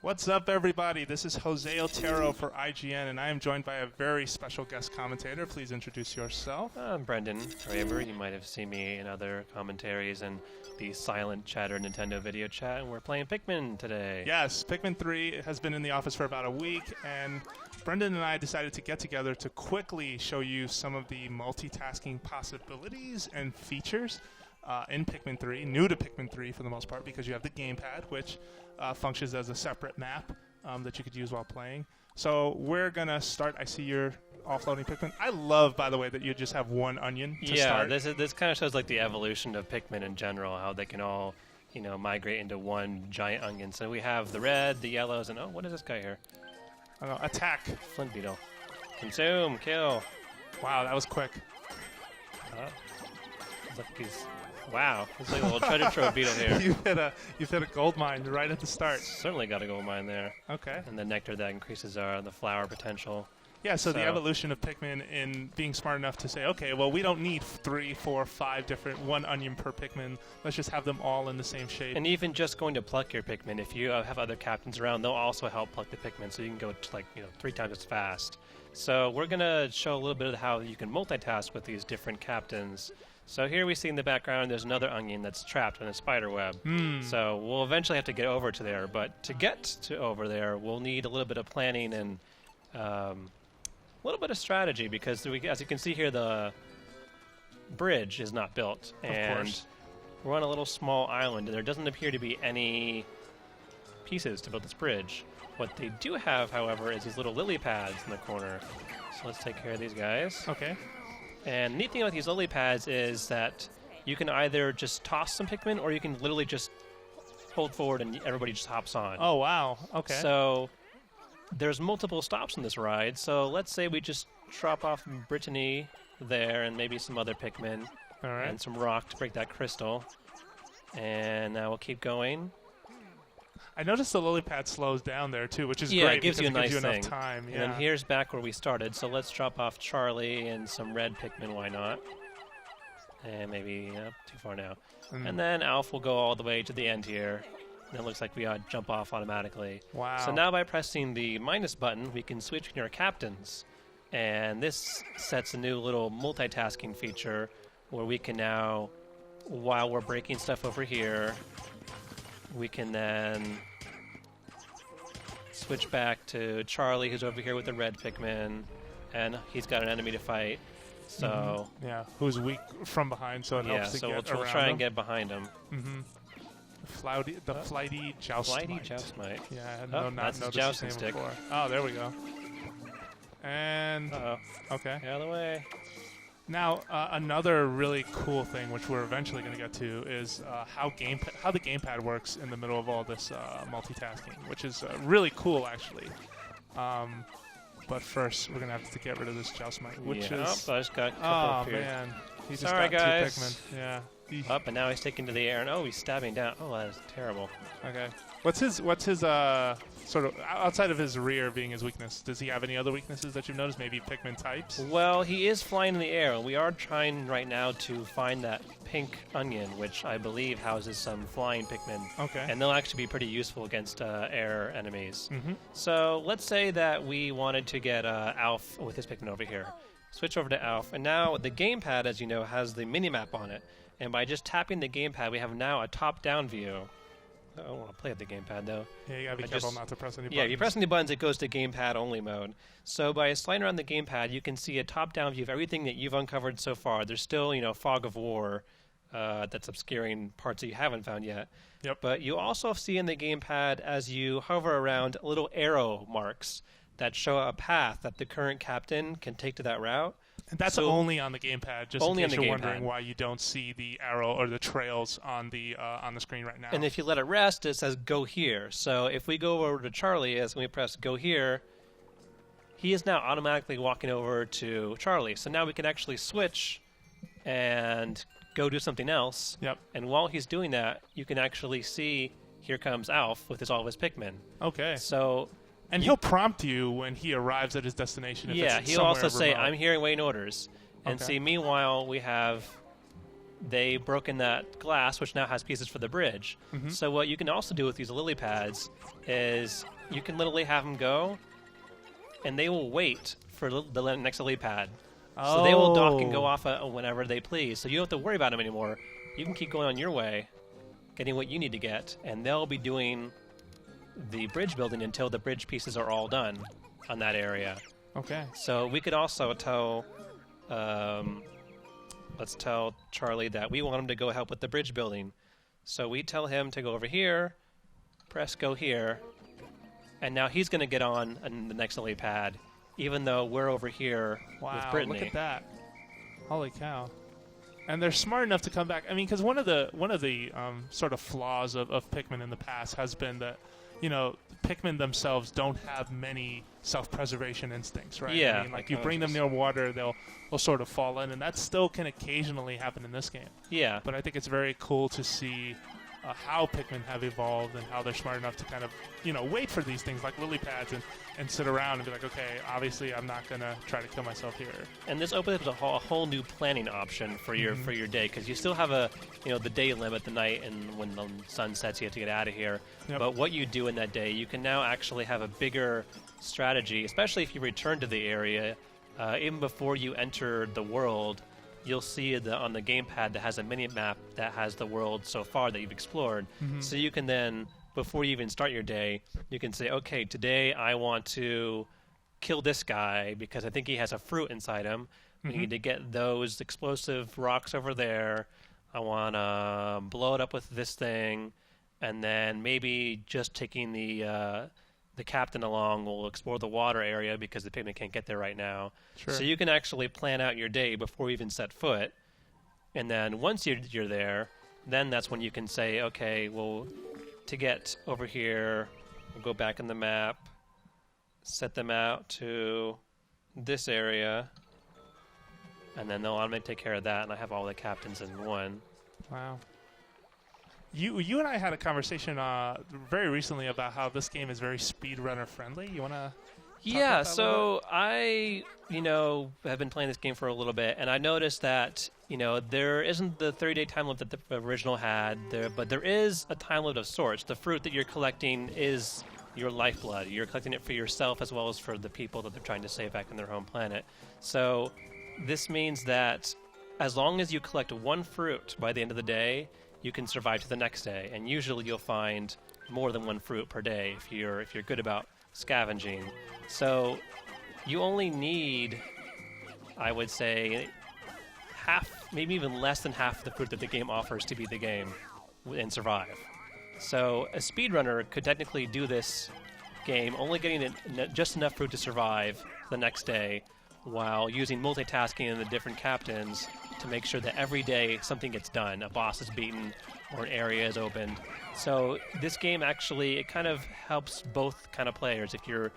What's up, everybody? This is Jose Otero for IGN, and I am joined by a very special guest commentator. Please introduce yourself. I'm Brendan Traver. You might have seen me in other commentaries and the silent chatter Nintendo video chat, and we're playing Pikmin today. Yes, Pikmin 3 has been in the office for about a week, and Brendan and I decided to get together to quickly show you some of the multitasking possibilities and features in Pikmin 3, new to Pikmin 3 for the most part, because you have the Gamepad, which functions as a separate map that you could use while playing. So we're going to start. I see you're offloading Pikmin. I love, by the way, that you just have one onion to start. Yeah, this kind of shows like the evolution of Pikmin in general, how they can all, migrate into one giant onion. So we have the red, the yellows, and what is this guy here? Attack. Flint beetle. Consume, kill. Wow, that was quick. Look, wow, it's like a little treasure trove beetle here. You've hit a gold mine right at the start. Certainly got a gold mine there. Okay. And the nectar that increases the flower potential. Yeah, so the evolution of Pikmin in being smart enough to say, okay, well, we don't need 3, 4, 5 different, one onion per Pikmin. Let's just have them all in the same shape. And even just going to pluck your Pikmin, if you have other captains around, they'll also help pluck the Pikmin, so you can go 3 times as fast. So we're going to show a little bit of how you can multitask with these different captains. So here we see in the background there's another onion that's trapped in a spider web. So we'll eventually have to get over to there, but to get to over there, we'll need a little bit of planning and a little bit of strategy, because as you can see here, the bridge is not built. And we're on a little small island, and there doesn't appear to be any pieces to build this bridge. What they do have, however, is these little lily pads in the corner. So let's take care of these guys. Okay. And the neat thing about these lily pads is that you can either just toss some Pikmin, or you can literally just hold forward and everybody just hops on. Oh, wow. Okay. So there's multiple stops on this ride. So let's say we just drop off Brittany there and maybe some other Pikmin. All right. And some rock to break that crystal. And now we'll keep going. I noticed the lily pad slows down there, too, which is great. It gives you a nice enough thing. time. And then here's back where we started. So let's drop off Charlie and some red Pikmin. Why not? And maybe too far now. And then Alf will go all the way to the end here. And it looks like we jump off automatically. Wow. So now by pressing the minus button, we can switch between our captains. And this sets a new little multitasking feature where we can now, while we're breaking stuff over here, we can then switch back to Charlie, who's over here with the red Pikmin, and he's got an enemy to fight. So yeah, who's weak from behind, so it helps to get around we'll try and get behind him. The flighty joust Flighty mite. joust mite. Yeah, I had that's not his noticed jousting his stick. name before. Oh, there we go. And okay. Get out of the way. Now, another really cool thing, which we're eventually going to get to, is how the gamepad works in the middle of all this multitasking, which is really cool, actually. But first, we're going to have to get rid of this joust mite, which is... I just got a couple here. Man. He just Sorry, got guys. 2 Pikmin. Yeah. Up, and now he's taken to the air, and he's stabbing down. Oh, that is terrible. Okay. What's his sort of, outside of his rear being his weakness, does he have any other weaknesses that you've noticed? Maybe Pikmin types? Well, he is flying in the air, and we are trying right now to find that pink onion, which I believe houses some flying Pikmin. Okay. And they'll actually be pretty useful against air enemies. So let's say that we wanted to get Alf with his Pikmin over here. Switch over to Alf, and now the gamepad, as you know, has the mini-map on it. And by just tapping the gamepad, we have now a top-down view. I don't want to play with the gamepad, though. Yeah, you got to be careful not to press any buttons. Yeah, if you press any buttons, it goes to gamepad-only mode. So by sliding around the gamepad, you can see a top-down view of everything that you've uncovered so far. There's still, fog of war that's obscuring parts that you haven't found yet. Yep. But you also see in the gamepad, as you hover around, little arrow marks that show a path that the current captain can take to that route. And that's only on the gamepad, just only in case on the you're gamepad. wondering why you don't see the arrow or the trails on the screen right now. And if you let it rest, it says go here. So if we go over to Charlie, as we press go here, he is now automatically walking over to Charlie. So now we can actually switch and go do something else. Yep. And while he's doing that, you can actually see here comes Alf with all of his Pikmin. Okay. So... And he'll prompt you when he arrives at his destination. If yeah, it's he'll also somewhere say, remote. I'm here and waiting orders. And Okay. see, meanwhile, we have they broke in that glass, which now has pieces for the bridge. So what you can also do with these lily pads is you can literally have them go, and they will wait for the next lily pad. So they will dock and go off whenever they please. So you don't have to worry about them anymore. You can keep going on your way, getting what you need to get, and they'll be doing the bridge building until the bridge pieces are all done on that area. Okay. So we could also tell, let's tell Charlie that we want him to go help with the bridge building. So we tell him to go over here, press go here, and now he's going to get on the next lily pad, even though we're over here with Brittany. Look at that! Holy cow! And they're smart enough to come back. I mean, because one of the sort of flaws of Pikmin in the past has been that, you know, Pikmin themselves don't have many self-preservation instincts, right? Yeah. I mean, like you bring them near water, they'll sort of fall in, and that still can occasionally happen in this game. Yeah. But I think it's very cool to see how Pikmin have evolved and how they're smart enough to kind of, you know, wait for these things like lily pads and sit around and be like, okay, obviously I'm not going to try to kill myself here. And this opens up a whole new planning option for your day, because you still have the day limit, the night, and when the sun sets you have to get out of here. Yep. But what you do in that day, you can now actually have a bigger strategy, especially if you return to the area. Even before you enter the world, you'll see on the gamepad that has a mini map that has the world so far that you've explored. So you can then, before you even start your day, you can say, okay, today I want to kill this guy because I think he has a fruit inside him. We need to get those explosive rocks over there. I want to blow it up with this thing, and then maybe just taking the captain along will explore the water area because the Pikmin can't get there right now. Sure. So you can actually plan out your day before you even set foot. And then once you're there, then that's when you can say, okay, well, to get over here, we'll go back in the map, set them out to this area, and then they'll automatically take care of that, and I have all the captains in one. Wow. You and I had a conversation very recently about how this game is very speedrunner friendly. You want to? Yeah. So I, have been playing this game for a little bit, and I noticed that there isn't the 30-day time limit that the original had, but there is a time limit of sorts. The fruit that you're collecting is your lifeblood. You're collecting it for yourself as well as for the people that they're trying to save back in their home planet. So this means that as long as you collect one fruit by the end of the day, you can survive to the next day, and usually you'll find more than one fruit per day if you're good about scavenging. So you only need, I would say, half, maybe even less than half the fruit that the game offers to beat the game and survive. So a speedrunner could technically do this game only getting just enough fruit to survive the next day, while using multitasking and the different captains to make sure that every day something gets done, a boss is beaten or an area is opened. So this game actually, it kind of helps both kind of players. If you're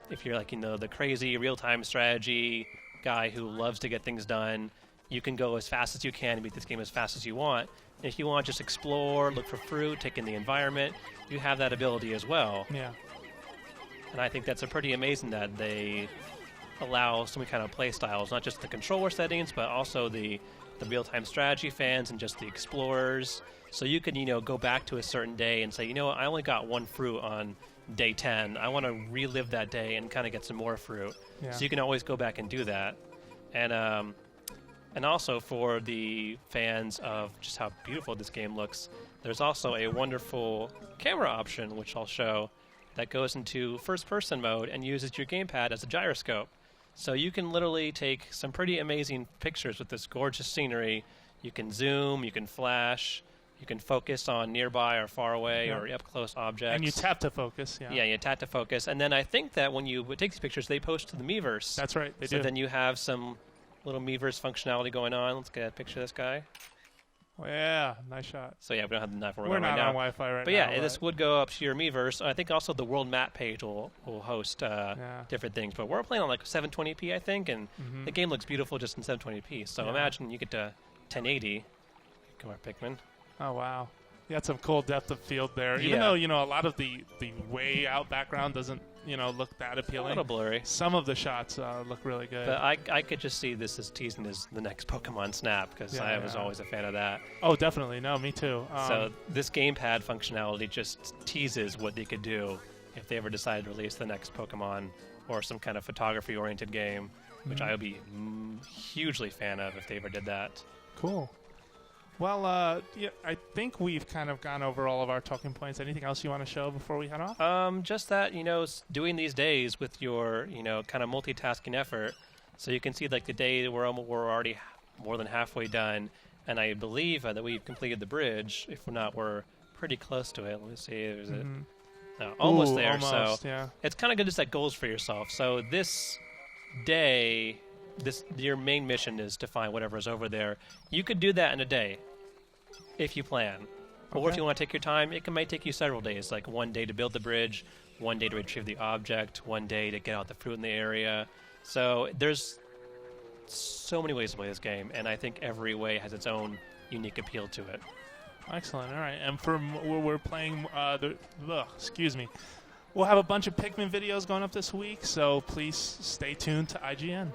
like, the crazy real-time strategy guy who loves to get things done, you can go as fast as you can and beat this game as fast as you want. And if you want to just explore, look for fruit, take in the environment, you have that ability as well. Yeah. And I think that's pretty amazing that they allow so many kind of play styles, not just the controller settings, but also the real-time strategy fans and just the explorers. So you can, go back to a certain day and say, I only got one fruit on day 10. I want to relive that day and kind of get some more fruit. Yeah. So you can always go back and do that. And also for the fans of just how beautiful this game looks, there's also a wonderful camera option, which I'll show, that goes into first-person mode and uses your gamepad as a gyroscope. So you can literally take some pretty amazing pictures with this gorgeous scenery. You can zoom, you can flash, you can focus on nearby or far away or up-close objects. And you tap to focus, yeah. Yeah, you tap to focus. And then I think that when you take these pictures, they post to the Miiverse. That's right, they do. So then you have some little Miiverse functionality going on. Let's get a picture of this guy. Oh, yeah, nice shot. So yeah, we don't have the knife We're right not now. on Wi-Fi right now. But yeah, this would go up to your Miiverse. I think also the world map page will host Yeah. different things. But we're playing on like 720p, I think, and the game looks beautiful just in 720p. So imagine you get to 1080. Come on, Pikmin. Oh, wow. You had some cool depth of field there. Even though, a lot of the way out background doesn't look that A appealing. little blurry. Some of the shots look really good. But I could just see this as teasing as the next Pokemon Snap, because I was always a fan of that. Oh, definitely. No, me too. So this gamepad functionality just teases what they could do if they ever decide to release the next Pokemon or some kind of photography-oriented game, which I would be hugely fan of if they ever did that. Cool. Well, I think we've kind of gone over all of our talking points. Anything else you want to show before we head off? Just that, doing these days with your, kind of multitasking effort. So you can see, like, the day we're already more than halfway done, and I believe that we've completed the bridge. If we're not, we're pretty close to it. Let me see. There's it. No, almost there. Almost, so yeah. It's kind of good to set goals for yourself. So this day, your main mission is to find whatever's over there. You could do that in a day if you plan. Or if you want to take your time, it might take you several days, like one day to build the bridge, one day to retrieve the object, one day to get out the fruit in the area. So there's so many ways to play this game, and I think every way has its own unique appeal to it. Excellent. All right. And we're playing excuse me. We'll have a bunch of Pikmin videos going up this week, so please stay tuned to IGN.